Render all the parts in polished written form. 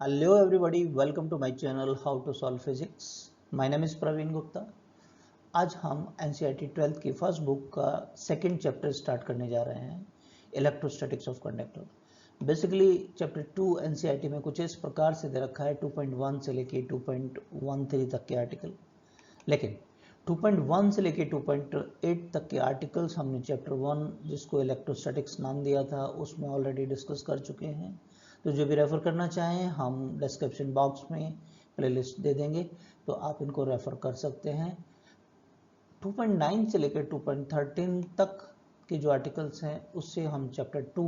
Hello everybody, welcome to my channel How to Solve Physics. My name is Praveen Gupta. आज हम NCERT 12th की first book का second chapter start करने जा रहे हैं, electrostatics of conductor. Basically chapter 2 NCERT में कुछ इस प्रकार से दे रखा है 2.1 से लेके 2.13 तक के आर्टिकल, लेकिन 2.1 से लेके 2.8 तक के आर्टिकल्स हमने चैप्टर 1 जिसको इलेक्ट्रोस्टैटिक्स नाम दिया था उसमें ऑलरेडी डिस्कस कर चुके हैं। तो जो भी रेफ़र करना चाहें हम डिस्क्रिप्शन बॉक्स में प्लेलिस्ट दे देंगे, तो आप इनको रेफ़र कर सकते हैं। 2.9 से लेकर 2.13 तक के जो आर्टिकल्स हैं उससे हम चैप्टर 2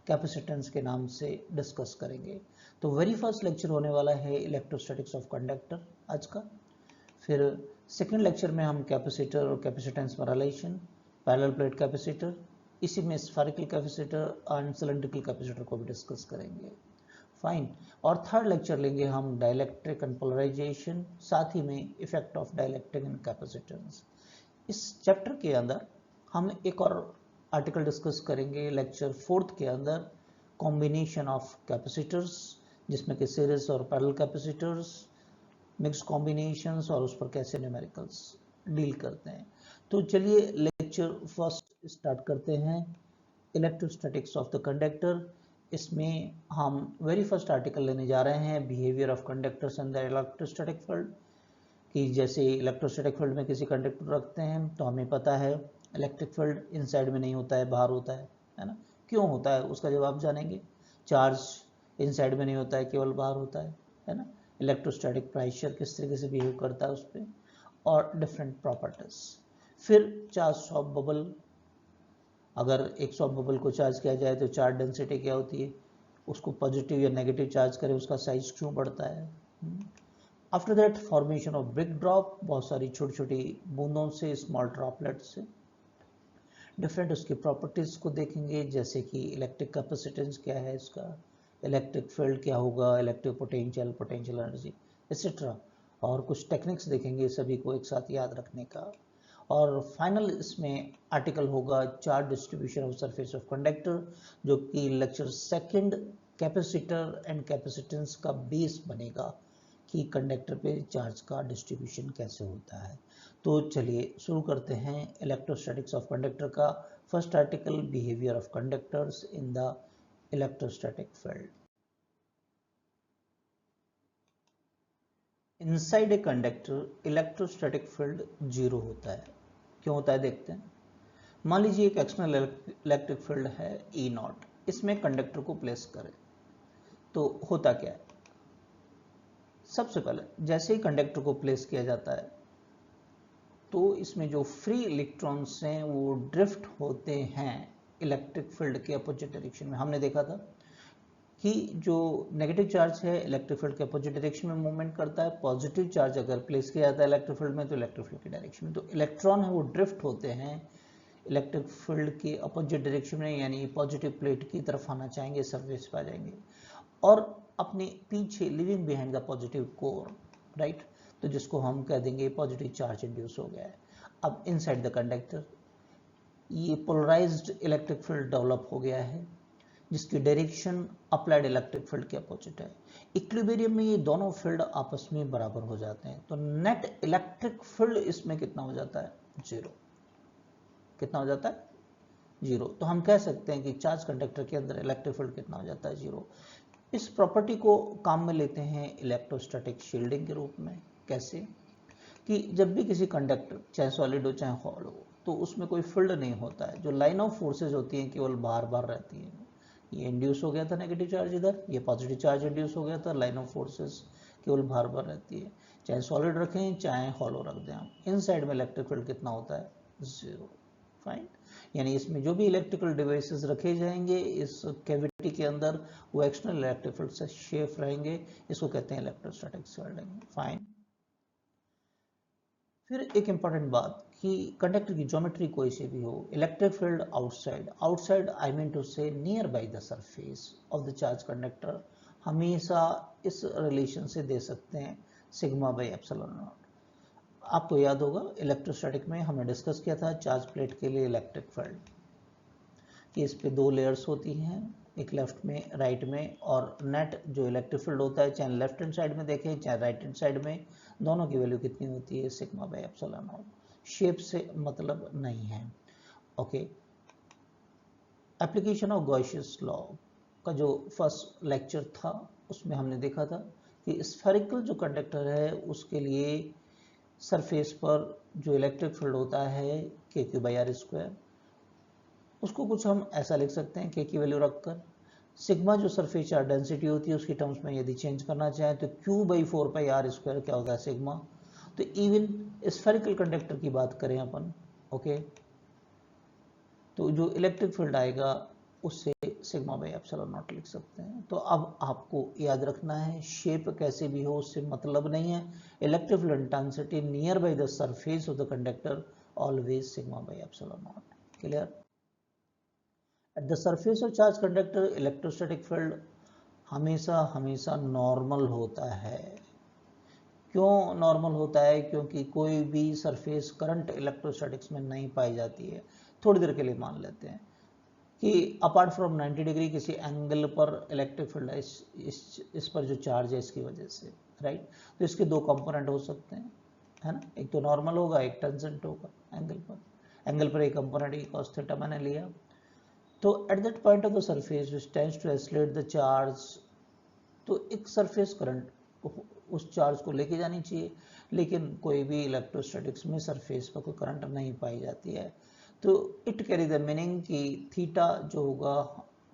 कैपेसिटेंस के नाम से डिस्कस करेंगे। तो वेरी फर्स्ट लेक्चर होने वाला है इलेक्ट्रोस्टैटिक्स ऑफ कंडक्टर आज का। फिर सेकेंड लेक्चर में हम कैपेसिटर और कैपेसिटेंस में रिलेशन, पैरेलल प्लेट कैपेसिटर, इसी में spherical capacitor and cylindrical capacitor को भी डिस्कस करेंगे। फाइन। और थर्ड लेक्चर लेंगे हम डाइलेक्ट्रिक एंड पोलराइजेशन, साथ ही में effect of dielectric and capacitance. इस चैप्टर के अंदर हम एक और आर्टिकल डिस्कस करेंगे लेक्चर 4th के अंदर, कॉम्बिनेशन ऑफ कैपेसिटर्स, जिसमें कि सीरीज और पैरेलल कैपेसिटर्स, मिक्स कॉम्बिनेशंस और उस पर कैसे न्यूमेरिकल्स डील करते हैं। तो चलिए लेक्चर फर्स्ट स्टार्ट करते हैं, इलेक्ट्रोस्टैटिक्स ऑफ द कंडक्टर। इसमें हम वेरी फर्स्ट आर्टिकल लेने जा रहे हैं, behaviour of conductors in the electrostatic field. कि जैसे इलेक्ट्रोस्टैटिक फील्ड में किसी कंडक्टर रखते हैं तो हमें पता है इलेक्ट्रिक फील्ड इनसाइड में नहीं होता है, बाहर होता है ना। क्यों होता है उसका जवाब जानेंगे। चार्ज इनसाइड में नहीं होता है, केवल बाहर होता है ना। इलेक्ट्रोस्टैटिक प्रेशर किस तरीके से बिहेव करता है उस पर, और डिफरेंट प्रॉपर्टीज। फिर चार्ज सॉफ्ट बबल, अगर एक सॉफ्ट बबल को चार्ज किया जाए तो चार्ज डेंसिटी क्या होती है, उसको पॉजिटिव या नेगेटिव चार्ज करें उसका साइज क्यों बढ़ता है। After that formation of big drop, बहुत सारी छोटी छोटी बूंदों से, स्मॉल ड्रॉपलेट से। डिफरेंट उसकी प्रॉपर्टीज को देखेंगे, जैसे कि इलेक्ट्रिक कैपेसिटेंस क्या है इसका, इलेक्ट्रिक फील्ड क्या होगा, electric potential, potential energy etcetera. और कुछ टेक्निक्स देखेंगे सभी को एक साथ याद रखने का। और फाइनल इसमें आर्टिकल होगा charge distribution of surface of conductor, जो कि lecture second capacitor and capacitance का बेस बनेगा कि कंडक्टर पे चार्ज का डिस्ट्रीब्यूशन कैसे होता है। तो चलिए शुरू करते हैं इलेक्ट्रोस्टैटिक्स ऑफ कंडक्टर का first article, behaviour of conductors in the electrostatic field. Inside a conductor electrostatic field zero होता है। क्यों होता है देखते हैं। मान लीजिए एक एक्सटर्नल इलेक्ट्रिक फील्ड है E0, इसमें कंडक्टर को प्लेस करें तो होता क्या है। सबसे पहले जैसे ही कंडक्टर को प्लेस किया जाता है तो इसमें जो फ्री इलेक्ट्रॉन्स हैं वो ड्रिफ्ट होते हैं इलेक्ट्रिक फील्ड के अपोजिट डायरेक्शन में। हमने देखा था कि जो नेगेटिव चार्ज है इलेक्ट्रिक फील्ड के अपोजिट डायरेक्शन में मूवमेंट करता है, पॉजिटिव चार्ज अगर प्लेस किया जाता है इलेक्ट्रिक फील्ड में तो इलेक्ट्रिक फील्ड की डायरेक्शन में। तो इलेक्ट्रॉन है वो ड्रिफ्ट होते हैं इलेक्ट्रिक फील्ड के अपोजिट डायरेक्शन में, यानी पॉजिटिव प्लेट की तरफ आना चाहेंगे, सरफेस पर आ जाएंगे और अपने पीछे living behind the positive core, right. तो जिसको हम कह देंगे पॉजिटिव चार्ज इंड्यूस हो गया है। अब इनसाइड द कंडक्टर ये पोलराइज्ड इलेक्ट्रिक फील्ड डेवलप हो गया है जिसकी डायरेक्शन अप्लाइड इलेक्ट्रिक फील्ड के अपोजिट है। इक्विलिब्रियम में ये दोनों फील्ड आपस में बराबर हो जाते हैं, तो नेट इलेक्ट्रिक फील्ड इसमें कितना हो जाता है, जीरो। कितना हो जाता है, जीरो। तो हम कह सकते हैं कि चार्ज कंडक्टर के अंदर इलेक्ट्रिक फील्ड कितना हो जाता है, जीरो। इस प्रॉपर्टी को काम में लेते हैं इलेक्ट्रोस्टैटिक शील्डिंग के रूप में। कैसे कि जब भी किसी कंडक्टर चाहे सॉलिड हो चाहे हॉलो हो तो उसमें कोई फील्ड नहीं होता है, जो लाइन ऑफ फोर्सेज होती हैं केवल बाहर बाहर रहती हैं। ये इंड्यूस हो गया था नेगेटिव चार्ज इधर, ये पॉजिटिव चार्ज इंड्यूस हो गया था, लाइन ऑफ फोर्सेज केवल बाहर बाहर रहती है। चाहे सॉलिड रखें चाहे हॉलो रख दें हम, इन साइड में इलेक्ट्रिक फील्ड कितना होता है, जीरो। फाइन। यानी इसमें जो भी इलेक्ट्रिकल डिवाइसेस रखे जाएंगे इस कैविटी के अंदर वो एक्सटर्नल इलेक्ट्रिक फील्ड से सेफ रहेंगे, इसको कहते हैं इलेक्ट्रोस्टैटिक शील्डिंग। फाइन। फिर एक इंपॉर्टेंट बात कि कंडक्टर की ज्योमेट्री कोई से भी हो, electric field outside, outside I mean to say nearby the surface of the charge conductor, हमेशा इस रिलेशन से दे सकते हैं सिग्मा बाई एप्सिलॉन नॉट। आपको याद होगा इलेक्ट्रोस्टैटिक में हमने डिस्कस किया था चार्ज प्लेट के लिए इलेक्ट्रिक फील्ड कि इस पे दो लेयर्स होती हैं, एक लेफ्ट में राइट में, और नेट जो इलेक्ट्रिक फील्ड होता है चाहे लेफ्ट हैंड साइड में देखें चाहे राइट हैंड साइड में, दोनों की वैल्यू कितनी होती है, sigma by epsilon not. Shape से मतलब नहीं है। ओके, एप्लीकेशन ऑफ गॉसियस लॉ का जो फर्स्ट लेक्चर था उसमें हमने देखा था कि स्फेरिकल जो कंडक्टर है उसके लिए सरफेस पर जो इलेक्ट्रिक फील्ड होता है K Q by R square, उसको कुछ हम ऐसा लिख सकते हैं के की वैल्यू रखकर। सिग्मा जो सरफेस चार्ज डेंसिटी होती है उसकी टर्म्स में यदि चेंज करना चाहें तो Q by 4 pi R square क्या होता है, सिग्मा। तो इवन स्फेरिकल कंडक्टर की बात करें अपन, ओके, तो जो इलेक्ट्रिक फील्ड आएगा उससे सिग्मा बाई एप्सिलॉन नॉट लिख सकते हैं। तो अब आपको याद रखना है शेप कैसे भी हो उससे मतलब नहीं है, electric field intensity near by the surface of the conductor always sigma by epsilon nought. Clear? Eight the surface of charge conductor electrostatic field हमेशा हमेशा नॉर्मल होता है। क्यों नॉर्मल होता है? क्योंकि कोई भी सरफेस करंट इलेक्ट्रोस्टैटिक्स में नहीं पाई जाती है। थोड़ी देर के लिए मान लेते हैं कि अपार्ट फ्रॉम 90 डिग्री किसी एंगल पर इलेक्ट्रिक फील्ड है, इस पर जो चार्ज है इसकी वजह से, राइट। तो इसके दो कंपोनेंट हो सकते हैं, है ना, एक तो नॉर्मल होगा एक टेंजेंट होगा एंगल पर एक कंपोनेंट ई कॉस थीटा मैंने लिया। तो at that point of the surface which tends to accelerate the charge, तो एक सरफेस करंट उस चार्ज को लेके जानी चाहिए, लेकिन कोई भी इलेक्ट्रोस्टैटिक्स में सरफेस पर कोई करंट नहीं पाई जाती है। तो इट कैरी द मीनिंग कि थीटा जो होगा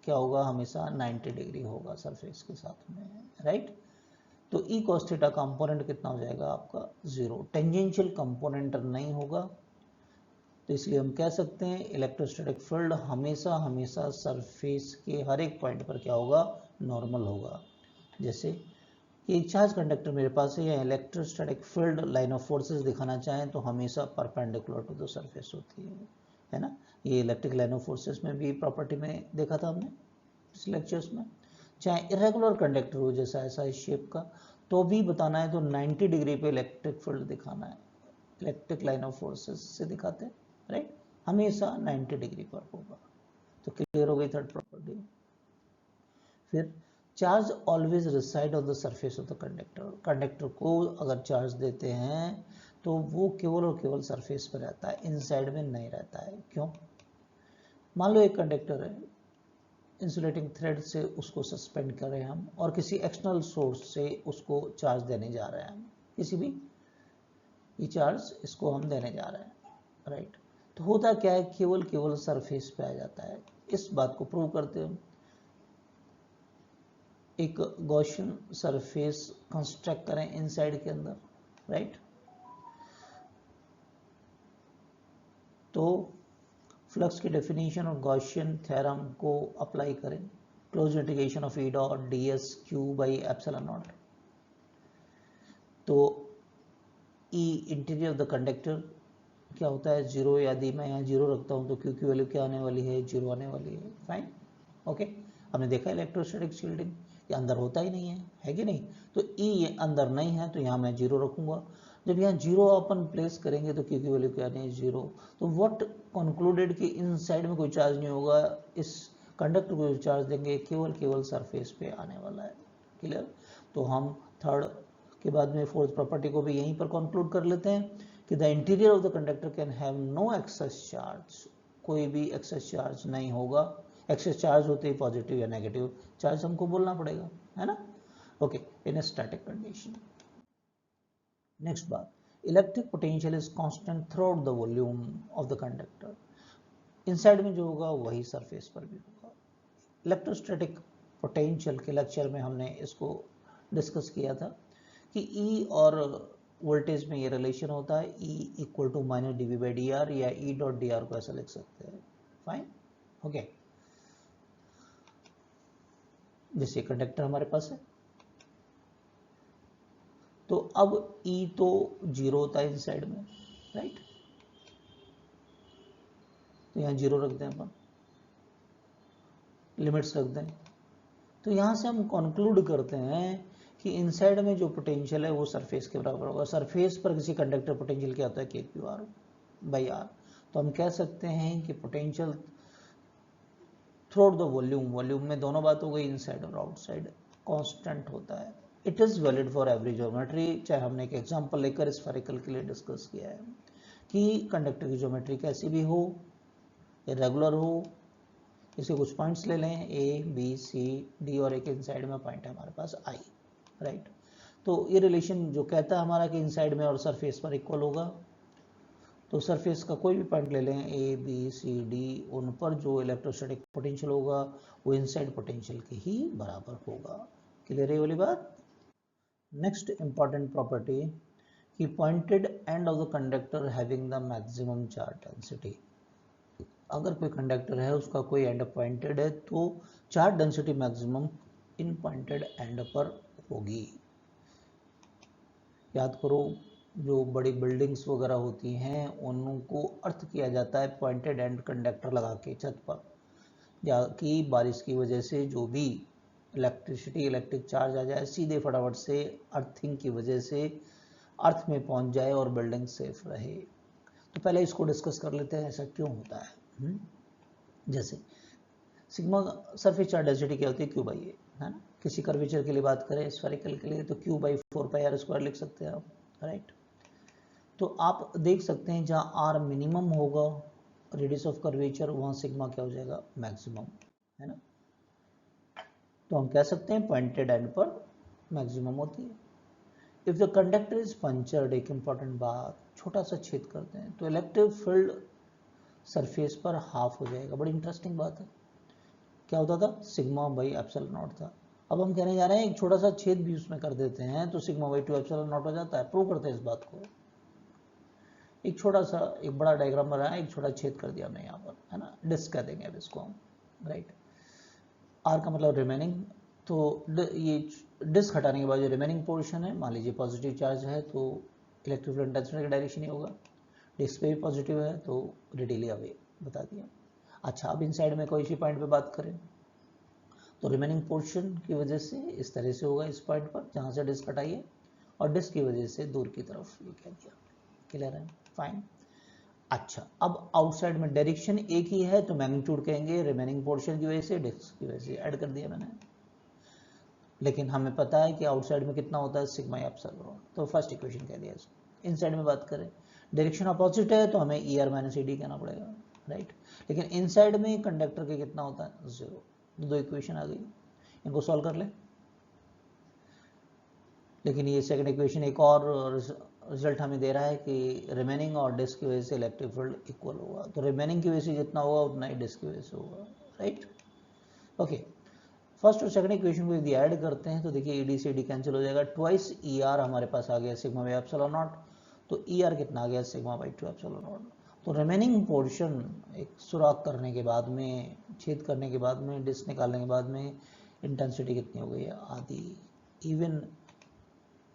क्या होगा, हमेशा 90 डिग्री होगा सरफेस के साथ में, राइट। तो ई कॉस थीटा कंपोनेंट कितना हो जाएगा आपका, 0। टेंजेंशियल कंपोनेंट नहीं होगा, तो इसलिए हम कह सकते हैं इलेक्ट्रोस्टैटिक फील्ड हमेशा हमेशा सरफेस के हर एक पॉइंट पर क्या होगा, नॉर्मल होगा। जैसे कि एक चार्ज कंडक्टर मेरे पास है या electrostatic field line of forces दिखाना चाहें तो हमेशा परपेंडिकुलर टू द सरफेस होती है ना। ये इलेक्ट्रिक लाइन ऑफ फोर्सेस में भी प्रॉपर्टी में देखा था हमने इस लेक्चर्स में। चाहे इरेगुलर कंडक्टर हो जैसा ऐसा इस शेप का, तो भी बताना है तो 90 डिग्री पे इलेक्ट्रिक फील्ड दिखाना है, इलेक्ट्रिक लाइन ऑफ फोर्सेस से दिखाते हैं, राइट, हमेशा 90 डिग्री पर होगा। तो क्लियर हो गई थर्ड प्रॉपर्टी। फिर charge always reside on the surface of the conductor, conductor को अगर चार्ज देते हैं तो वो केवल और केवल सरफेस पर रहता है, इनसाइड में नहीं रहता है। क्यों? मान लो एक कंडक्टर है, इंसुलेटिंग थ्रेड से उसको सस्पेंड कर रहे हैं हम और किसी एक्सटर्नल सोर्स से उसको चार्ज देने जा रहे हैं हम, किसी भी ये चार्ज इसको हम देने जा रहे हैं, राइट। तो होता क्या है, केवल केवल सरफेस पे आ जाता है। इस बात को प्रूव करते हैं, एक गॉसियन सरफेस कंस्ट्रक्ट करें इनसाइड के अंदर, राइट। तो फ्लक्स की डेफिनेशन और गॉसियन थ्योरम को अप्लाई करें, close integration of E dot D S Q by epsilon not. तो ई इंटीरियर ऑफ द कंडक्टर क्या होता है, 0। यदि मैं यहाँ 0 रखता हूँ तो क्यू की वैल्यू क्या आने वाली है, 0 आने वाली है, फाइन, ओके। हमने देखा इलेक्ट्रोस्टैटिक शील्डिंग, ये अंदर होता ही नहीं है कि नहीं, तो ई ये अंदर नहीं है तो यहाँ मैं 0 रखूंगा। जब यहाँ 0 अपन प्लेस करेंगे तो क्यू की वैल्यू क्या आनी है, 0। तो व्हाट कंक्लूडेड कि इनसाइड में कोई चार्ज नहीं होगा, इस कंडक्टर को चार्ज देंगे केवल केवल सरफेस पे आने वाला है। क्लियर? तो हम थर्ड के बाद में फोर्थ प्रॉपर्टी को भी यहीं पर कंक्लूड कर लेते हैं कि the interior of the conductor can have no excess charge, कोई भी एक्सेस चार्ज नहीं होगा। एक्सेस चार्ज होते ही पॉजिटिव या नेगेटिव चार्ज हमको बोलना पड़ेगा, है ना, okay, in static condition. Next बात, electric potential is constant throughout the volume of the conductor, inside में जो होगा वही सरफेस पर भी होगा। इलेक्ट्रोस्टैटिक पोटेंशियल के लेक्चर में हमने इसको डिस्कस किया था कि ई और वोल्टेज में ये रिलेशन होता है, E equal to minus D V by D R, या ई डॉट डी आर को ऐसा लिख सकते हैं, फाइन, ओके। जैसे कंडक्टर हमारे पास है, तो अब ई तो 0 होता है इनसाइड में, राइट, तो यहाँ 0 रख दें अपन, लिमिट्स रख दें। तो यहाँ से हम कंक्लूड करते हैं कि इनसाइड में जो पोटेंशियल है वो सरफेस के बराबर होगा। सरफेस पर किसी कंडक्टर पोटेंशियल क्या होता है, K Q R by are. तो हम कह सकते हैं कि potential through out the volume, volume में दोनों बात हो गई, इनसाइड और आउटसाइड, कांस्टेंट होता है। It is valid for every geometry, चाहे हमने एक एग्जांपल लेकर स्फेरिकल के लिए डिस्कस किया है कि कंडक्टर की ज्योमेट्री कैसी भी हो, इरेगुलर हो, इसे कुछ पॉइंट्स ले लें ए बी सी डी और एक इनसाइड में पॉइंट है हमारे पास आई, राइट। तो ये रिलेशन जो कहता है हमारा कि इनसाइड में और सरफेस पर इक्वल होगा, तो सरफेस का कोई भी पॉइंट ले लें ए बी सी डी, उन पर जो इलेक्ट्रोस्टैटिक पोटेंशियल होगा वो इनसाइड पोटेंशियल के ही बराबर होगा। क्लियर है ये वाली बात। नेक्स्ट इंपॉर्टेंट प्रॉपर्टी कि pointed end of the conductor having the maximum charge density. अगर कोई कंडक्टर है उसका कोई एंड पॉइंटेड है तो charge density maximum in pointed and पर होगी। याद करो, जो बड़ी बिल्डिंग्स वगैरह होती हैं उनको अर्थ किया जाता है पॉइंटेड एंड कंडक्टर लगा के छत पर, या कि बारिश की वजह से जो भी इलेक्ट्रिक चार्ज आ जाए सीधे फटाफट से अर्थिंग की वजह से अर्थ में पहुंच जाए और बिल्डिंग सेफ रहे। तो पहले इसको डिस्कस कर लेते हैं ऐसा क्यों होता है। जैसे सिग्मा सरफेस चार्ज डेंसिटी क्या होती है, क्यू बाई ए, है ना। किसी कर्वेचर के लिए बात करें स्फेरिकल के लिए तो क्यू बाई 4πr² लिख सकते हैं आप, राइट। तो आप देख सकते हैं जहाँ आर मिनिमम होगा रेडियस ऑफ कर्वेचर, वहाँ सिग्मा क्या हो जाएगा, मैक्सिमम, है ना। तो हम कह सकते हैं पॉइंटेड एंड पर मैक्सिमम होती है। If the conductor is punctured, एक इंपॉर्टेंट बात, छोटा सा छेद करते हैं तो इलेक्ट्रिक फील्ड सरफेस पर हाफ हो जाएगा। बड़ी इंटरेस्टिंग बात है। क्या होता था, सिग्मा बाई एप्सिलॉन नॉट था। अब हम कहने जा रहे हैं एक छोटा सा छेद भी उसमें कर देते हैं तो सिग्मा बाई 2 एप्सिलॉन नॉट हो जाता है। प्रूव करते हैं इस बात को। एक छोटा सा, एक बड़ा डायग्राम बनाया, एक छोटा छेद कर दिया हमने यहाँ पर, है ना, डिस्क कह देंगे अब इसको हम, राइट। आर का मतलब रिमेनिंग, तो ये डिस्क हटाने के बाद जो रिमेनिंग पोर्शन है, मान लीजिए पॉजिटिव चार्ज है तो इलेक्ट्रिक फील्ड इंटेंसिटी का डायरेक्शन ही होगा। डिस्क पे भी पॉजिटिव है तो रेडियली अवे, बता दिया। अच्छा, अब इनसाइड में कोई सी पॉइंट पे बात करें तो रिमेनिंग पोर्शन की वजह से इस तरह से होगा इस पॉइंट पर जहाँ से डिस्क हटाई है, और डिस्क की वजह से दूर की तरफ ये कह दिया। क्लियर है, फाइन। अच्छा, अब आउटसाइड में डायरेक्शन एक ही है तो मैग्नीट्यूड कहेंगे रिमेनिंग पोर्शन की वजह से, डिस्क की वजह से, ऐड कर दिया मैंने। लेकिन हमें पता है कि आउटसाइड में कितना होता है, सिग्मा एप्सिलॉन, तो फर्स्ट इक्वेशन कह दिया इसको। इनसाइड में बात करें, डायरेक्शन अपोजिट है तो हमें ER माइनस ED कहना पड़ेगा, राइट। लेकिन इनसाइड में कंडक्टर के कितना होता है, 0। दो इक्वेशन आ गई, इनको सॉल्व कर ले। लेकिन ये सेकंड इक्वेशन एक और रिजल्ट हमें दे रहा है कि रिमेनिंग और डिस्क की वजह से इलेक्ट्रिक फील्ड इक्वल होगा, तो रिमेनिंग की वजह से जितना होगा उतना ही डिस्क की वजह से होगा, राइट। ओके, फर्स्ट और सेकंड इक्वेशन को यदि ऐड करते हैं तो देखिए ED से ED कैंसिल हो जाएगा, ट्वाइस ER हमारे पास आ गया सिग्मा बाई एप्सिलॉन नॉट, तो ER कितना आ गया, सिग्मा बाई 2 एप्सिलॉन नॉट। तो रिमेनिंग पोर्शन एक सुराख करने के बाद में, छेद करने के बाद में, डिस्क निकालने के बाद में इंटेंसिटी कितनी हो गई है, आधी। इवन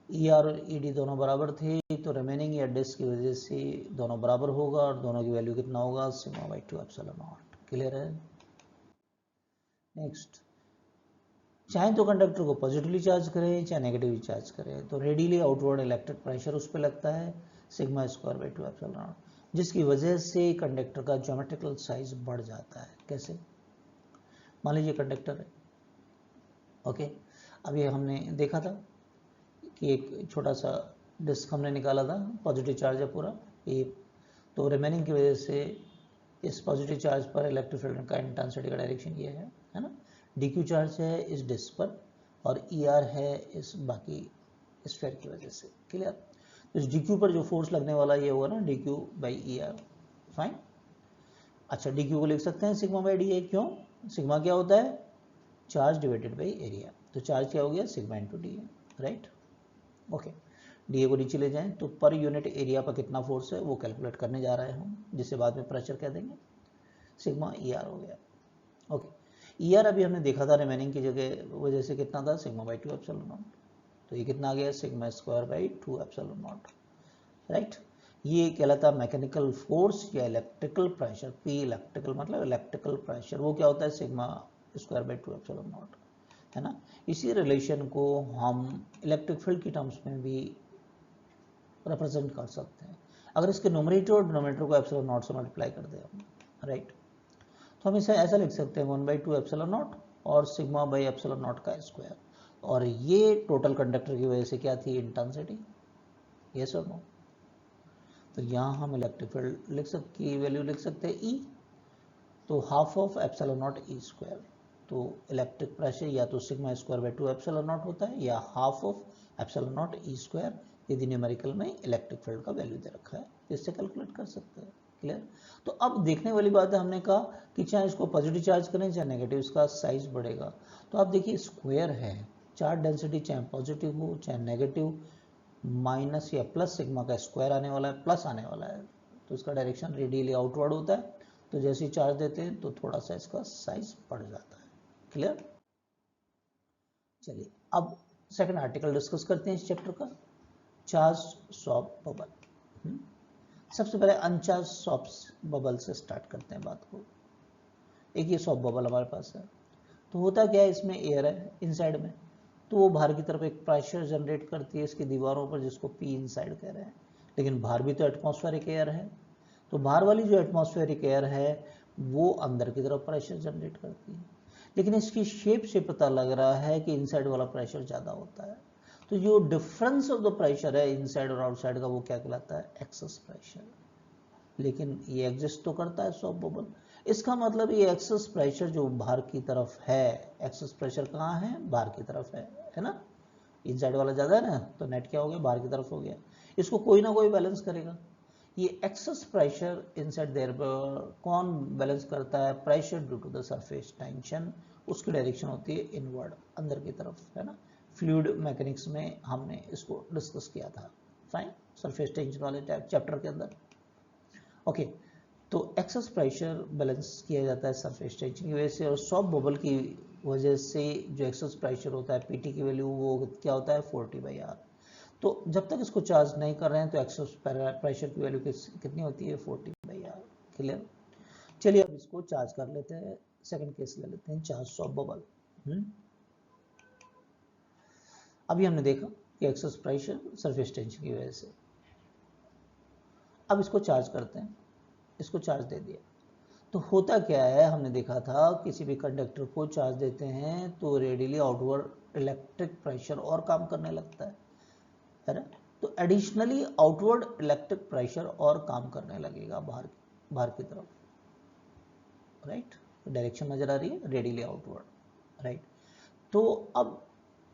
ER और ED दोनों बराबर थे तो रिमेनिंग या डिस्क की वजह से दोनों बराबर होगा और दोनों की वैल्यू कितना होगा, sigma by 2 epsilon nought. Clear है। नेक्स्ट, चाहे तो कंडक्टर को पॉजिटिवली चार्ज करें चाहे नेगेटिवली चार्ज करें तो रेडियली आउटवर्ड इलेक्ट्रिक प्रेशर उस पर लगता है sigma square by 2 epsilon not, जिसकी वजह से कंडक्टर का ज्योमेट्रिकल साइज बढ़ जाता है। कैसे, मान लीजिए कंडक्टर है, ओके। अब ये हमने देखा था कि एक छोटा सा डिस्क हमने निकाला था, पॉजिटिव चार्ज है पूरा ये, तो रिमेनिंग की वजह से इस पॉजिटिव चार्ज पर इलेक्ट्रिक फील्ड का इंटेंसिटी का डायरेक्शन ये है ना। DQ चार्ज है इस डिस्क पर और ER है इस बाकी स्फीयर की वजह से। क्लियर। तो इस DQ पर जो फोर्स लगने वाला ये होगा ना, DQ बाई ER, फाइन। अच्छा, DQ को लिख सकते हैं सिग्मा बाई DA, क्यों, सिग्मा क्या होता है, चार्ज डिवाइडेड बाई एरिया, तो चार्ज क्या हो गया, sigma into DA, right. Okay, DA को नीचे ले जाएं तो पर यूनिट एरिया पर कितना फोर्स है वो कैलकुलेट करने जा रहे हैं हम, जिसे बाद में प्रेशर कह देंगे, सिग्मा ER हो गया। ओके, ER अभी हमने देखा था रिमेनिंग की जगह वजह से कितना था, सिग्मा बाई 2 एप्सिलॉन नॉट, तो ये कितना आ गया, sigma square by 2 epsilon nought, right. ये कहलाता है मैकेनिकल फोर्स या इलेक्ट्रिकल प्रेशर। P इलेक्ट्रिकल मतलब इलेक्ट्रिकल प्रेशर, वो क्या होता है, sigma square by 2 epsilon not, है ना। इसी रिलेशन को हम इलेक्ट्रिक फील्ड की टर्म्स में भी रिप्रेजेंट कर सकते हैं अगर इसके न्यूमरेटर और डिनोमिनेटर को एप्सिलॉन नॉट से मल्टीप्लाई कर दें हम, राइट। तो हम इसे ऐसा लिख सकते हैं 1/2 एप्सिलॉन नॉट और सिग्मा बाई एप्सिलॉन नॉट का स्क्वायर, और ये टोटल कंडक्टर की वजह से क्या थी, इंटेंसिटी, यस और नो। तो यहाँ हम इलेक्ट्रिक फील्ड लिख सकते की वैल्यू लिख सकते हैं ई, तो half of epsilon not E square. तो इलेक्ट्रिक प्रेशर या तो sigma square by 2 epsilon not होता है या half of epsilon not E square, यदि न्यूमेरिकल में इलेक्ट्रिक फील्ड का वैल्यू दे रखा है, इससे कैलकुलेट कर सकते हैं। क्लियर। तो अब देखने वाली बात है, हमने कहा कि चाहे इसको पॉजिटिव चार्ज करें चाहे नेगेटिव, इसका साइज बढ़ेगा। तो आप देखिए स्क्वायर है, चार्ज डेंसिटी चाहे पॉजिटिव हो चाहे नेगेटिव, माइनस या प्लस सिग्मा का स्क्वायर आने वाला है, प्लस आने वाला है, तो इसका डायरेक्शन रेडियली आउटवर्ड होता है। तो जैसे ही चार्ज देते हैं तो थोड़ा सा इसका साइज बढ़ जाता है। क्लियर। चलिए अब सेकंड आर्टिकल डिस्कस करते हैं इस चैप्टर का, चार्ज स्वैप बबल। सबसे पहले अनचार्ज स्वैप बबल से स्टार्ट करते हैं बात को। एक ये स्वैप बबल हमारे पास है, तो होता क्या है, इसमें एयर है इनसाइड में, तो वो बाहर की तरफ एक प्रेशर जनरेट करती है इसकी दीवारों पर, जिसको पी इनसाइड कह रहे हैं। लेकिन बाहर भी तो एटमॉस्फेरिक एयर है, तो बाहर वाली जो एटमॉस्फेरिक एयर है वो अंदर की तरफ प्रेशर जनरेट करती है, लेकिन इसकी शेप से पता लग रहा है कि इनसाइड वाला प्रेशर ज़्यादा होता है। तो जो डिफरेंस ऑफ द प्रेशर है इनसाइड और आउटसाइड का, वो क्या कहलाता है, एक्सेस प्रेशर। लेकिन ये एग्जिस्ट तो करता है स्वैप बबल। इसका मतलब ये एक्सेस प्रेशर जो बाहर की तरफ है, एक्सेस प्रेशर कहाँ है, बाहर की तरफ है ना। इनसाइड वाला ज़्यादा है ना, तो नेट क्या हो गया, बाहर की तरफ हो गया। इसको कोई ना कोई बैलेंस करेगा। ये एक्सेस प्रेशर इनसाइड देयर पर कौन बैलेंस करता है, pressure due to the surface tension, उसकी डायरेक्शन होती है इनवर्ड, अंदर की तरफ, है ना। फ्लूइड मैकेनिक्स में हमने इसको डिस्कस किया था, फाइन, सरफेस टेंशन वाले चैप्टर के अंदर। ओके, तो एक्सेस प्रेशर बैलेंस किया जाता है सरफेस टेंशन की वजह से, और स्वैप बबल की वजह से जो एक्सेस प्रेशर होता है पीटी की वैल्यू वो क्या होता है, 40/R। तो जब तक इसको चार्ज नहीं कर रहे हैं तो एक्सेस प्रेशर की वैल्यू कितनी होती है, 40/R। क्लियर। चलिए अब इसको चार्ज कर लेते हैं, सेकंड केस ले लेते हैं, चार्ज स्वैप बबल। अभी हमने देखा कि एक्सेस प्रेशर सरफेस टेंशन की वजह से। अब इसको चार्ज करते हैं, इसको चार्ज दे दिया, तो होता क्या है, हमने देखा था किसी भी कंडक्टर को चार्ज देते हैं तो रेडियली आउटवर्ड इलेक्ट्रिक प्रेशर और काम करने लगता है ना। तो एडिशनली आउटवर्ड इलेक्ट्रिक प्रेशर और काम करने लगेगा बाहर की तरफ, राइट। डायरेक्शन नजर आ रही है, रेडियली आउटवर्ड, राइट। तो अब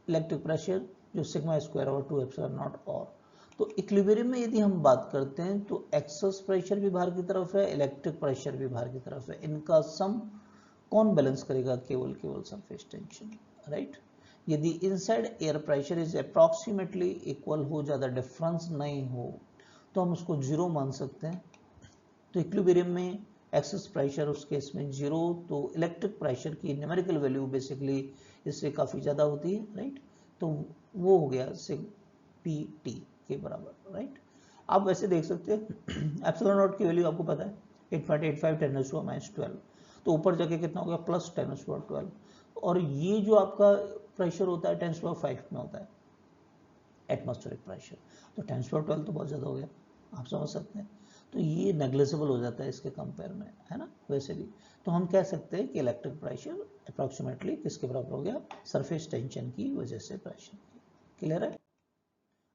इलेक्ट्रिक प्रेशर जो सिग्मा स्क्वायर और 2 एप्सिलॉन नॉट, और तो इक्विलिब्रियम में यदि हम बात करते हैं तो एक्सेस प्रेशर भी बाहर की तरफ है, इलेक्ट्रिक प्रेशर भी बाहर की तरफ है, इनका सम कौन बैलेंस करेगा, केवल सरफेस टेंशन, राइट। यदि inside air pressure is approximately equal हो, ज़्यादा डिफरेंस नहीं हो, तो हम उसको जीरो मान सकते हैं। तो इक्विलिब्रियम में एक्सेस प्रेशर उस केस में जीरो, तो इलेक्ट्रिक प्रेशर की न्यूमेरिकल वैल्यू बेसिकली इससे काफ़ी ज़्यादा होती है, राइट। तो वो हो गया सिग पी टी के बराबर, राइट। आप वैसे देख सकते हैं एप्सिलॉन नॉट की वैल्यू आपको पता है 8.85 10⁻12, तो ऊपर जाके कितना हो गया, प्लस 10⁻12, और ये जो आपका प्रेशर होता है 10⁻5 में होता है एटमॉस्फेरिक प्रेशर, तो 10⁻12 तो बहुत ज़्यादा हो गया, आप समझ सकते हैं। तो ये नेग्लिजिबल हो जाता है इसके कंपेयर में, है ना। वैसे भी तो हम कह सकते हैं कि इलेक्ट्रिक प्रेशर अप्रॉक्सीमेटली किसके बराबर हो गया, सरफेस टेंशन की वजह से प्रेशर। क्लियर है।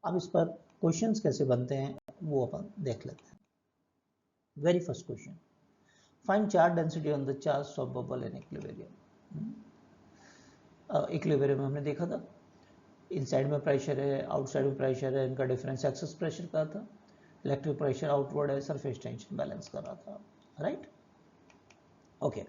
अब इस पर क्वेश्चंस कैसे बनते हैं वो अपन देख लेते हैं। Very first question, find charge density on the charge soap bubble in equilibrium. Equilibrium में हमने देखा था इनसाइड में प्रेशर है, आउटसाइड में प्रेशर है, इनका डिफरेंस एक्सेस प्रेशर का था, इलेक्ट्रिक प्रेशर आउटवर्ड है, सरफेस टेंशन बैलेंस कर रहा था, राइट। ओके,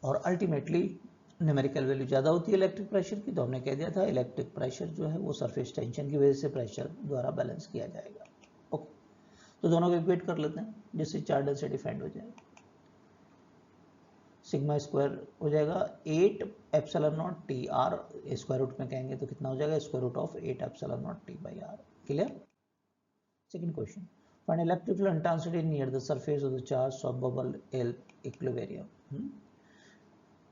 और अल्टीमेटली न्यूमेरिकल वैल्यू ज़्यादा होती है इलेक्ट्रिक प्रेशर की, तो हमने कह दिया था इलेक्ट्रिक प्रेशर जो है वो सरफेस टेंशन की वजह से प्रेशर द्वारा बैलेंस किया जाएगा। ओके, तो दोनों को इक्वेट कर लेते हैं जिससे चार्ज डेंसिटी फाइंड हो जाए। सिग्मा स्क्वायर हो जाएगा 8 epsilon nought T R, square root में कहेंगे तो कितना हो जाएगा, square root of 8 epsilon nought T by R. Clear. Second question, find electric field intensity near the surface of the charge soap bubble equilibrium.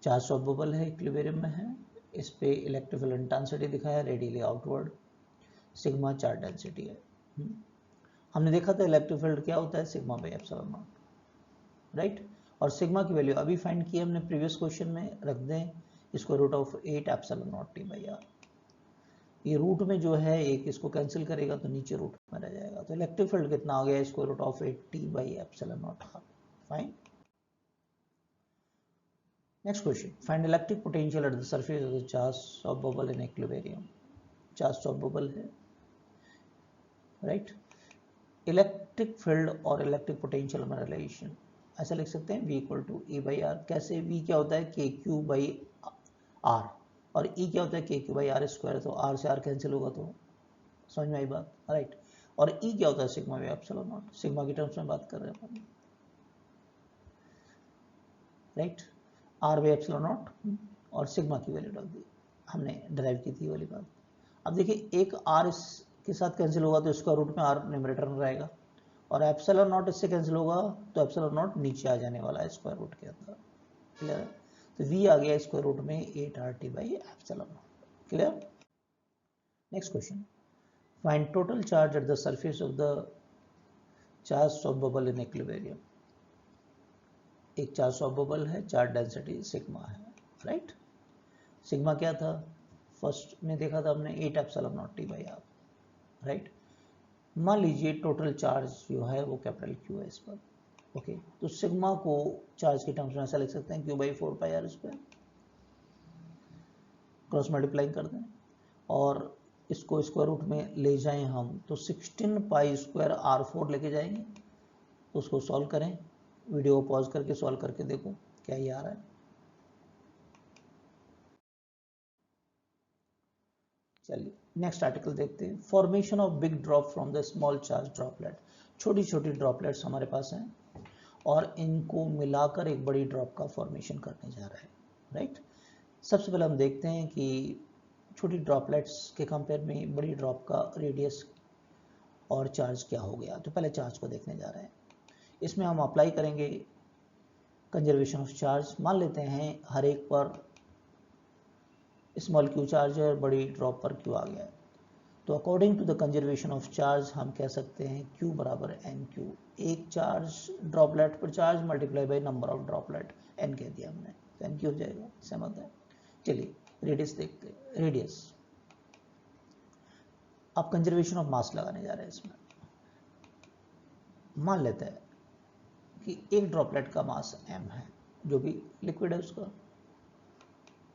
Charge soap bubble है, equilibrium में है, इस पे इलेक्ट्रिक फील्ड इंटेंसिटी दिखा है radially outward, sigma charge density है। हमने देखा था इलेक्ट्रिक फील्ड क्या होता है, sigma by epsilon nought, right. और सिग्मा की वैल्यू अभी फाइंड की हमने प्रीवियस क्वेश्चन में, रख दें square root of 8 epsilon nought T by R. ये रूट में जो है एक इसको कैंसिल करेगा तो नीचे रूट में रह जाएगा, तो इलेक्ट्रिक फील्ड कितना हो गया, square root of 8 T by epsilon nought R. Fine. Next question, find electric potential at the surface of the charge of bubble in equilibrium. Charge of bubble है, राइट। इलेक्ट्रिक फील्ड और electric potential में relation ऐसा लिख सकते हैं, V equal to E by R. कैसे? V क्या होता है, के क्यू बाई आर, और E क्या होता है, K Q by R square. तो R से R कैंसिल होगा, तो समझ में आई बात, राइट। और E क्या होता है, sigma by epsilon naught. Sigma की टर्म्स में बात कर रहे हैं अपन, right. R by epsilon naught और सिग्मा की वैल्यू रख दी, हमने ड्राइव की थी वाली बात। अब देखिए, एक R इसके साथ कैंसिल होगा तो स्क्वायर रूट में R न्यूमरेटर में रहेगा, और एप्सिलॉन नॉट इससे कैंसिल होगा तो एप्सिलॉन नॉट नीचे आ जाने वाला है स्क्वायर रूट के अंदर। क्लियर है? तो V आ गया स्क्वायर रूट में 8RT by epsilon nought. Clear? Next question, find total charge at the surface of the charge of bubble in equilibrium. एक चार्ज ऑफ बबल है, चार्ज डेंसिटी सिग्मा है, right. Sigma क्या था, first में देखा था हमने 8 epsilon nought T by R, right. मान लीजिए टोटल चार्ज जो है वो कैपिटल Q है इस पर, ओके। तो सिग्मा को चार्ज के टर्म्स में ऐसा लिख सकते हैं, Q by 4 pi R square. Cross multiply कर दें और इसको स्क्वायर रूट में ले जाएं हम, तो 16 पाई स्क्वायर R4 लेके जाएंगे। तो उसको सॉल्व करें, वीडियो को पॉज करके सॉल्व करके देखो क्या ये आ रहा है। चलिए नेक्स्ट आर्टिकल देखते हैं, formation of big drop from the small charge droplet. छोटी छोटी ड्रॉपलेट्स हमारे पास हैं और इनको मिलाकर एक बड़ी ड्रॉप का फॉर्मेशन करने जा रहा है, राइट। सबसे पहले हम देखते हैं कि छोटी ड्रॉपलेट्स के कंपेयर में बड़ी ड्रॉप का रेडियस और चार्ज क्या हो गया। तो पहले चार्ज को देखने जा रहे हैं। इसमें हम अप्लाई करेंगे कंजर्वेशन ऑफ चार्ज। मान लेते हैं हर एक पर स्मॉल क्यू चार्ज है और बड़ी ड्रॉप पर क्यू आ गया है। तो according to the conservation of charge हम कह सकते हैं Q बराबर एन क्यू। एक चार्ज ड्रॉपलेट पर charge multiply by number of droplet, n कह दिया हमने, तो एन क्यू हो जाएगा। सहमत है? चलिए रेडियस देखते हैं। रेडियस, अब कंजर्वेशन ऑफ मास लगाने जा रहे हैं इसमें। मान लेते हैं कि एक ड्रॉपलेट का मास m है, जो भी लिक्विड है उसका,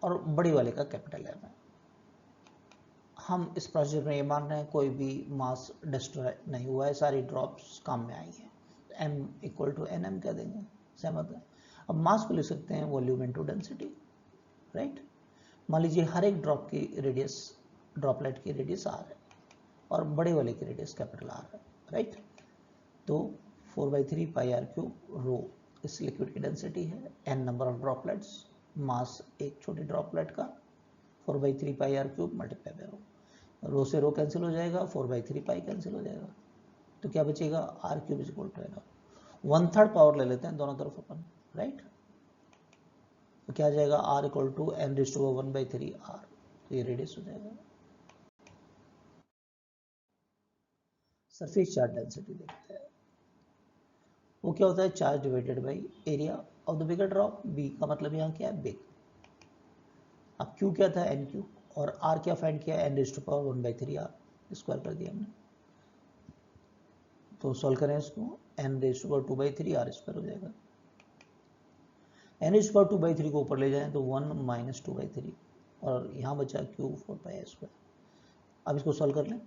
और बड़ी वाले का कैपिटल M है। हम इस प्रोसीजर में ये मान रहे हैं कोई भी मास डिस्ट्रॉय नहीं हुआ है, सारी ड्रॉप्स काम में आई हैं। तो m equal to N M कह देंगे। सहमत है? अब मास को लिख सकते हैं वॉल्यूम इनटू डेंसिटी, राइट। मान लीजिए हर एक ड्रॉप की रेडियस, ड्रॉपलेट की रेडियस r है और बड़े वाले की रेडियस कैपिटल R है, राइट। तो 4/3 पाई आर क्यूब रो इस लिक्विड की डेंसिटी है, n number of droplets, mass एक छोटी ड्रॉपलेट का, 4/3 pi r cube multiply by rho. Rho से रो कैंसिल हो जाएगा, 4/3 पाई कैंसिल हो जाएगा, तो क्या बचेगा, R cube is equal to N. 1/3 power ले लेते हैं दोनों तरफ अपन, राइट। तो क्या आ जाएगा, R equal to N raise to 1/3 R. तो ये रेडियस हो जाएगा। सरफेस चार्ज डेंसिटी देखते हैं, वो क्या होता है, charge divided by area of the bigger drop. B का मतलब यहाँ क्या है, बिग। अब क्यू क्या था, एन क्यू, और आर क्या फाइंड किया, N raise to power 1/3 R, square कर दिया हमने। तो सॉल्व करें इसको, N raise to power 2/3 R square हो जाएगा। एन रेज़ टू पावर 2/3 को ऊपर ले जाएं तो 1 माइनस 2/3, और यहाँ बचा क्यू 4 पाई स्क्वायर। अब इसको सॉल्व कर लें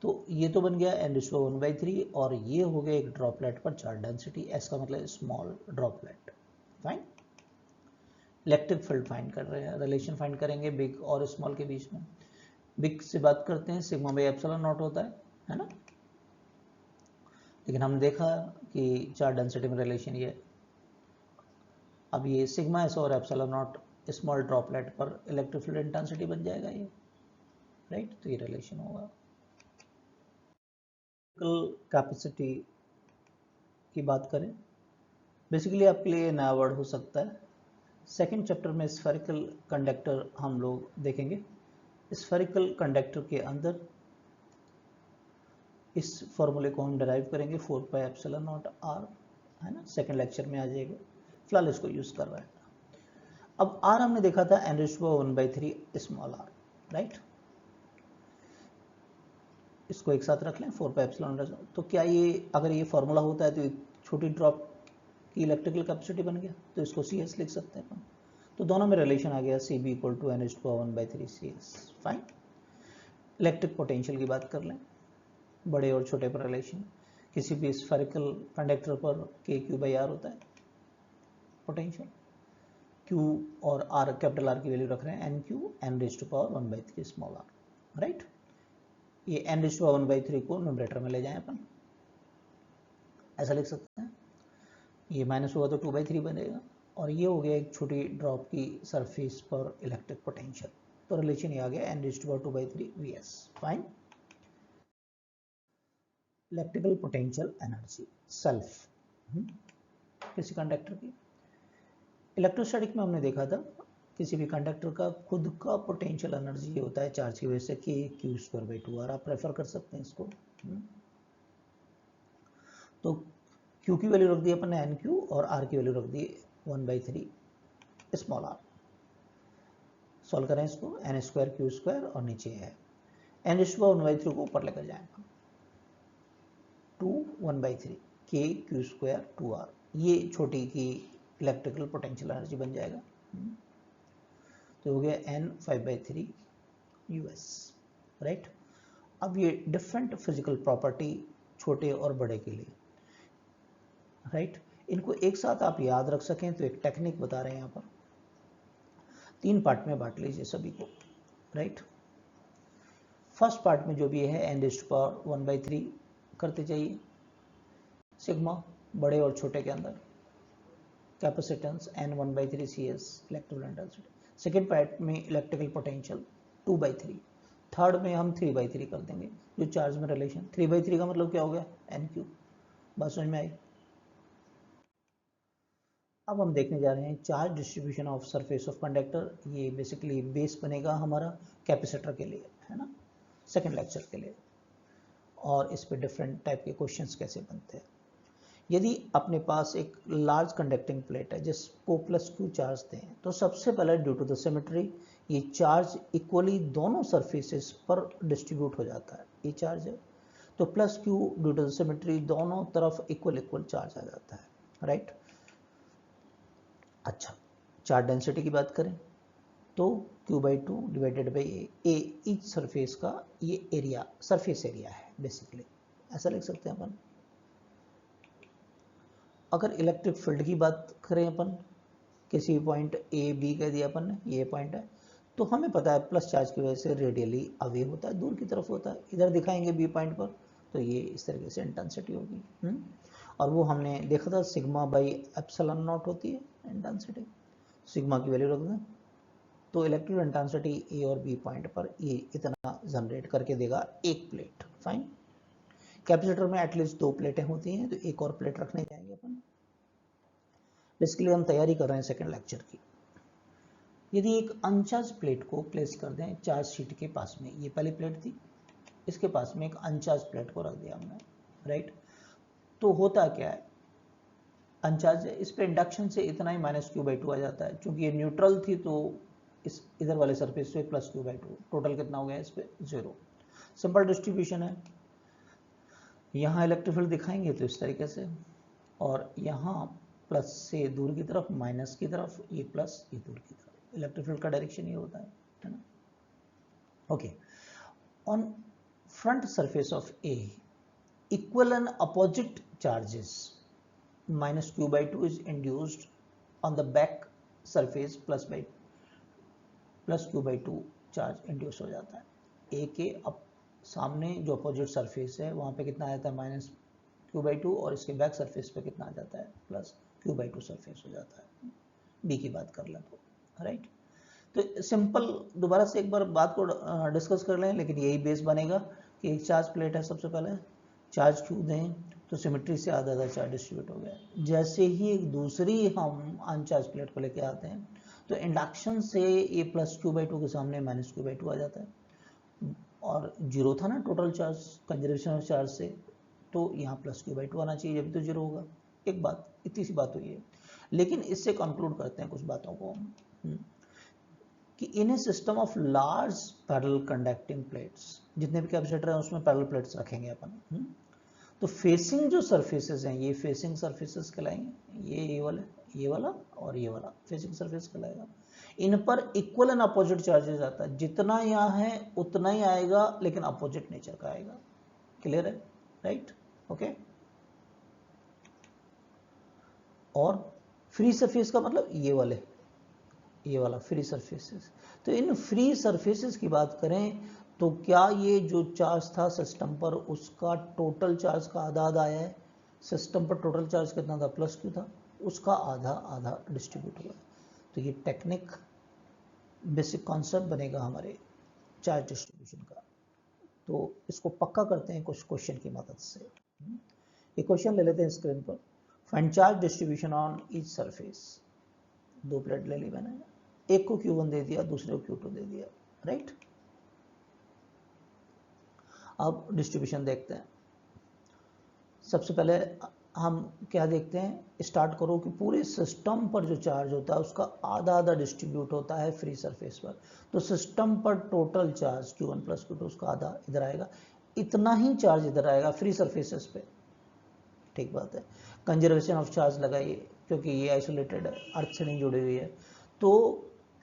तो ये तो बन गया एन रेज़ टू पावर 1/3, और ये हो गया एक ड्रॉपलेट पर चार्ज डेंसिटी, एस का मतलब small droplet. Fine. Electric field find कर रहे हैं, रिलेशन फाइंड करेंगे बिग और स्मॉल के बीच में। बिग से बात करते हैं, सिग्मा बाई एप्सिलॉन नॉट होता है ना। लेकिन हम देखा कि चार्ज डेंसिटी में रिलेशन ये, अब ये सिग्मा एस और एप्सिलॉन नॉट स्मॉल ड्रॉपलेट पर इलेक्ट्रिक फील्ड इंटेंसिटी बन जाएगा ये, राइट। तो ये रिलेशन होगा। कैपेसिटी की बात करें, बेसिकली आपके लिए नया वर्ड हो सकता है। सेकेंड चैप्टर में स्फेरिकल कंडक्टर हम लोग देखेंगे। स्फेरिकल कंडक्टर के अंदर इस फॉर्मूले को हम डिराइव करेंगे, 4 पाई एप्सिलॉन नॉट आर है ना, सेकेंड लेक्चर में आ जाएगा, फिलहाल इसको यूज कर रहे हैं। अब आर हमने देखा था n⁻⁴ स्मॉल आर, राइट, इसको एक साथ रख लें 4πε। तो क्या ये, अगर ये फॉर्मूला होता है तो एक छोटी ड्रॉप की इलेक्ट्रिकल कैपेसिटी बन गया, तो इसको CS लिख सकते हैं अपन। तो दोनों में रिलेशन आ गया CB = n⁻⁴ CS। Fine. Electric potential की बात कर लें, बड़े और छोटे पर रिलेशन। किसी भी स्फेरिकल कंडक्टर पर KQ/R होता है पोटेंशियल, Q और R, कैपिटल R की वैल्यू रख रहे हैं NQ n⁻⁴ small r, right. ये n⁻⁴ को न्यूमरेटर में ले जाएं अपन, ऐसा लिख सकते हैं। ये माइनस होगा तो 2/3 बनेगा, और ये हो गया एक छोटी ड्रॉप की सरफेस पर इलेक्ट्रिक पोटेंशियल। तो रिलेशन ये आ गया n⁻⁴ VS। Fine. Electrical potential energy self किसी कंडक्टर की। इलेक्ट्रोस्टैटिक में हमने देखा था किसी भी कंडक्टर का खुद का पोटेंशियल एनर्जी ये होता है चार्ज की वजह से KQ²/2R। आप प्रेफर कर सकते हैं इसको। तो Q की वैल्यू रख दी अपन ने NQ, और R की वैल्यू रख दी 1/3 स्मॉल r। सॉल्व करें इसको, n²Q² और नीचे है n⁻⁴ को ऊपर लेकर जाएं, 2 1/3 KQ²/2R। ये छोटी की इलेक्ट्रिकल पोटेंशियल एनर्जी बन जाएगा। तो हो गया n 5/3 US, राइट। अब ये डिफरेंट फिजिकल प्रॉपर्टी छोटे और बड़े के लिए, राइट, इनको एक साथ आप याद रख सकें तो एक टेक्निक बता रहे हैं यहाँ पर। 3 पार्ट में बांट लीजिए सभी को, राइट। फर्स्ट पार्ट में जो भी है n⁻⁴ करते जाइए, सिग्मा बड़े और छोटे के अंदर, capacitance n1/3 CS electrical intensity. Second part में इलेक्ट्रिकल पोटेंशियल 2/3। थर्ड में हम 3/3 कर देंगे, जो चार्ज में रिलेशन। 3/3 का मतलब क्या हो गया, NQ। बात समझ में आई। अब हम देखने जा रहे हैं charge distribution of surface of conductor. ये बेसिकली बेस बनेगा हमारा कैपेसिटर के लिए, है ना, सेकेंड लेक्चर के लिए। और इस पे डिफरेंट टाइप के क्वेश्चंस कैसे बनते हैं। यदि अपने पास एक लार्ज कंडक्टिंग प्लेट है जिसको +Q चार्ज दें, तो सबसे पहले ड्यू टू द सिमेट्री ये चार्ज इक्वली दोनों सरफेसेस पर डिस्ट्रीब्यूट हो जाता है। ये चार्ज है तो +Q due to the symmetry दोनों तरफ इक्वल चार्ज आ जाता है, राइट। अच्छा, चार्ज डेंसिटी की बात करें तो Q/2 divided by A each surface का ये एरिया, सरफेस एरिया है बेसिकली, ऐसा लिख सकते हैं अपन। अगर इलेक्ट्रिक फील्ड की बात करें अपन, किसी भी पॉइंट A B कह दिया अपन ने, ये पॉइंट है, तो हमें पता है प्लस चार्ज की वजह से रेडियली अवे होता है, दूर की तरफ होता है। इधर दिखाएंगे B पॉइंट पर तो ये इस तरीके से इंटेंसिटी होगी। और वो हमने देखा था σ/ε0 होती है इंटेंसिटी। सिग्मा की वैल्यू रख दें तो इलेक्ट्रिक इंटेंसिटी A और B पॉइंट पर ये इतना जनरेट करके देगा एक प्लेट। फाइन। कैपेसिटर में एटलीस्ट 2 प्लेटें होती हैं, तो एक और प्लेट रखने जाएंगे अपन। इसके लिए हम तैयारी कर रहे हैं सेकेंड लेक्चर की। यदि एक अनचार्ज प्लेट को प्लेस कर दें चार्ज शीट के पास में, ये पहली प्लेट थी, इसके पास में एक अनचार्ज प्लेट को रख दिया हमने, राइट। तो होता क्या है, अनचार्ज है, इस पे इंडक्शन से इतना ही -Q/2 आ जाता है। चूंकि ये न्यूट्रल थी तो इस इधर वाले सरफेस पे +Q/2, टोटल कितना हो गया इस पे 0। सिंपल डिस्ट्रीब्यूशन है। यहाँ इलेक्ट्रिक फील्ड दिखाएंगे तो इस तरीके से, और यहाँ प्लस से दूर की तरफ, माइनस की तरफ, ये प्लस, ये दूर की तरफ। इलेक्ट्रिक फील्ड का डायरेक्शन ये होता है ना। Okay, on front surface of A equal and opposite charges -Q/2 is induced on the back surface +Q/2 charge induce हो जाता है। A के अब सामने जो अपोजिट सरफेस है वहाँ पे कितना आ जाता है -Q/2, और इसके बैक सरफेस पे कितना आ जाता है +Q/2 सरफेस हो जाता है। B की बात कर लें तो, राइट। तो सिंपल दोबारा से एक बार बात को डिस्कस कर लें, लेकिन यही बेस बनेगा कि एक चार्ज प्लेट है, सबसे पहले चार्ज Q दें तो सिमेट्री से आधा आधा चार्ज डिस्ट्रीब्यूट हो गया। जैसे ही एक दूसरी हम अनचार्ज प्लेट को लेके आते हैं तो इंडक्शन से ये +Q/2 के सामने -Q/2 आ जाता है, और 0 था ना total charge, conservation of charge से, तो यहाँ +Q/2 आना चाहिए, जब तो 0 होगा। एक बात, इतनी सी बात हुई है। लेकिन इससे कंक्लूड करते हैं कुछ बातों को कि in a system of large parallel conducting plates, जितने भी कैपेसिटर हैं उसमें पैरेलल प्लेट्स रखेंगे अपन। तो फेसिंग जो सरफेसेस हैं ये फेसिंग सरफेसेस कहलाएंगे, ये वाला और ये वाला फेसिंग सरफेस कहलाएगा। इन पर इक्वल एंड अपोजिट चार्जेस आता है, जितना यहाँ है उतना ही आएगा लेकिन अपोजिट नेचर का आएगा। क्लियर है? Right, okay. और फ्री सरफेस का मतलब ये वाला फ्री सरफेसेस। तो इन फ्री सरफेसेस की बात करें तो क्या ये जो चार्ज था सिस्टम पर उसका टोटल चार्ज का आधा आधा आया है। सिस्टम पर टोटल चार्ज कितना था, प्लस क्यू था, उसका आधा आधा डिस्ट्रीब्यूट हुआ। तो ये टेक्निक बेसिक कॉन्सेप्ट बनेगा हमारे चार्ज डिस्ट्रीब्यूशन का। तो इसको पक्का करते हैं कुछ क्वेश्चन की मदद से। ये क्वेश्चन ले लेते हैं स्क्रीन पर। Find charge distribution on each surface. दो प्लेट ले ली मैंने, एक को Q1 दे दिया, दूसरे को Q2 दे दिया, राइट। अब डिस्ट्रीब्यूशन देखते हैं। सबसे पहले हम क्या देखते हैं, स्टार्ट करो कि पूरे सिस्टम पर जो चार्ज होता है उसका आधा आधा डिस्ट्रीब्यूट होता है फ्री सरफेस पर। तो सिस्टम पर total charge Q1 plus Q2 उसका आधा इधर आएगा, इतना ही चार्ज इधर आएगा फ्री सरफेसेस पे। ठीक बात है। कंजर्वेशन ऑफ चार्ज लगाइए क्योंकि ये आइसोलेटेड है, अर्थ से नहीं जुड़ी हुई है। तो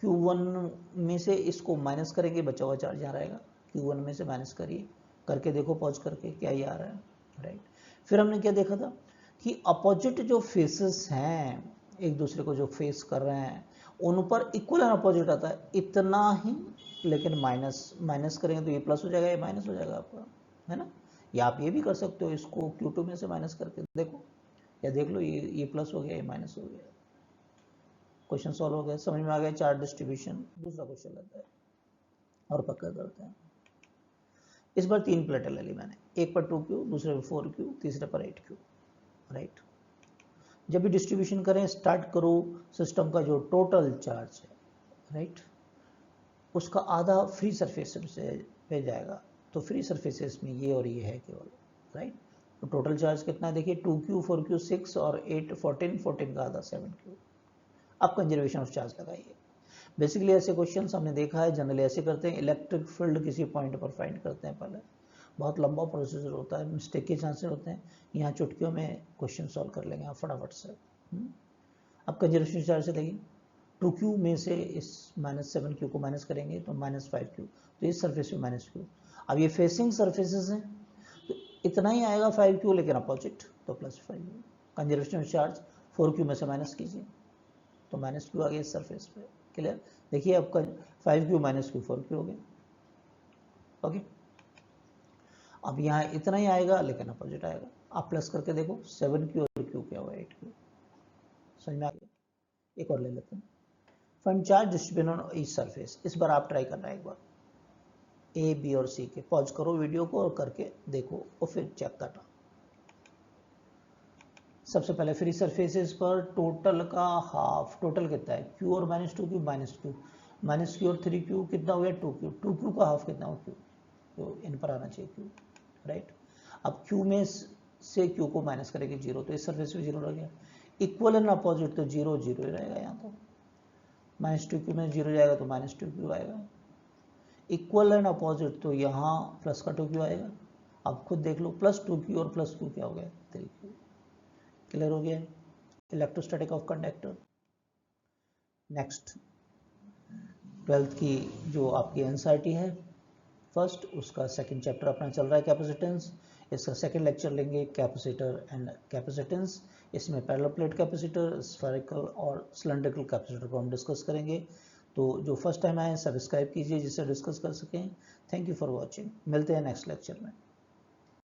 Q1 में से इसको माइनस करेंगे, बचा हुआ चार्ज यहाँ रहेगा। Q1 में से माइनस करिए, करके देखो पॉज करके क्या ये आ रहा है, राइट। फिर हमने क्या देखा था कि अपोजिट जो फेसेस हैं, एक दूसरे को जो फेस कर रहे हैं, उन पर इक्वल एंड अपोजिट आता है, इतना ही, लेकिन माइनस करेंगे तो ये प्लस हो जाएगा, ये माइनस हो जाएगा आपका, है ना। या आप ये भी कर सकते हो, इसको Q2 में से माइनस करके देखो, या देख लो ये प्लस हो गया, ये माइनस हो गया। क्वेश्चन सॉल्व हो गया, समझ में आ गया चार्ज डिस्ट्रीब्यूशन। दूसरा क्वेश्चन लेते हैं और पक्का करते हैं। इस बार 3 प्लेटें ले ली मैंने, एक पर 2Q, दूसरे पर 4Q, तीसरे पर 8Q, राइट। जब भी डिस्ट्रीब्यूशन करें स्टार्ट करो, सिस्टम का जो टोटल चार्ज है, राइट, उसका आधा फ्री सरफेस से पे जाएगा। तो फ्री सरफेसेस में ये और ये है केवल, राइट। तो टोटल चार्ज कितना है देखिए, 2Q 4Q 6 और 8 14 का आधा 7Q। अब कंजर्वेशन ऑफ चार्ज लगाइए। बेसिकली ऐसे क्वेश्चंस हमने देखा है, जनरली ऐसे करते हैं, इलेक्ट्रिक फील्ड किसी पॉइंट पर फाइंड करते हैं पहले, बहुत लंबा प्रोसीजर होता है, मिस्टेक के चांसेस होते हैं। यहाँ चुटकियों में क्वेश्चन सॉल्व कर लेंगे आप फटाफट से। अब कंजर्वेशन चार्ज से देखिए, 2Q में से इस -7Q को माइनस करेंगे तो -5Q, तो इस सरफेस पे -Q। अब ये फेसिंग सरफेसेस हैं तो इतना ही आएगा 5Q, लेकिन अपोजिट तो +5। कंजर्वेशन चार्ज 4Q में से माइनस कीजिए तो -Q आ गया इस सरफेस पे। क्लियर? देखिए आपका 5Q -Q 4Q हो गया, ओके। अब यहाँ इतना ही आएगा लेकिन अपोजिट आएगा। आप प्लस करके देखो, 7Q और Q क्या हुआ 8Q। समझ में आ गया? एक और ले लेते हैं। Find charge distribution on each surface. इस बार आप ट्राई करना है एक बार, A, B और C के। पॉज करो वीडियो को और करके देखो और फिर चेक करना। सबसे पहले फ्री सरफेसेस पर टोटल का हाफ, टोटल कितना है Q और -2Q, -Q और 3Q कितना हो गया 2Q, 2Q का हाफ कितना हो Q, तो इन पर आना चाहिए Q, राइट। अब Q में से Q को माइनस करेंगे 0, तो इस सरफेस पे 0 रह गया। इक्वल एंड अपोजिट तो 0 0 ही रहेगा यहाँ, तो -2Q में 0 जाएगा तो -2Q आएगा। इक्वल एंड अपोजिट तो यहाँ प्लस का 2Q आएगा। अब खुद देख लो, +2Q और +Q क्या हो गया 3Q। क्लियर हो गया electrostatic of conductor. Next 12th की जो आपकी एनसीईआरटी है फर्स्ट, उसका सेकंड चैप्टर अपना चल रहा है कैपेसिटेंस। इसका सेकंड लेक्चर लेंगे कैपेसिटर एंड कैपेसिटेंस। इसमें पैरेलल प्लेट कैपेसिटर, स्फेरिकल और सिलेंड्रिकल कैपेसिटर को हम डिस्कस करेंगे। तो जो फर्स्ट टाइम आए सब्सक्राइब कीजिए जिससे डिस्कस कर सकें। थैंक यू फॉर वॉचिंग, मिलते हैं नेक्स्ट लेक्चर में।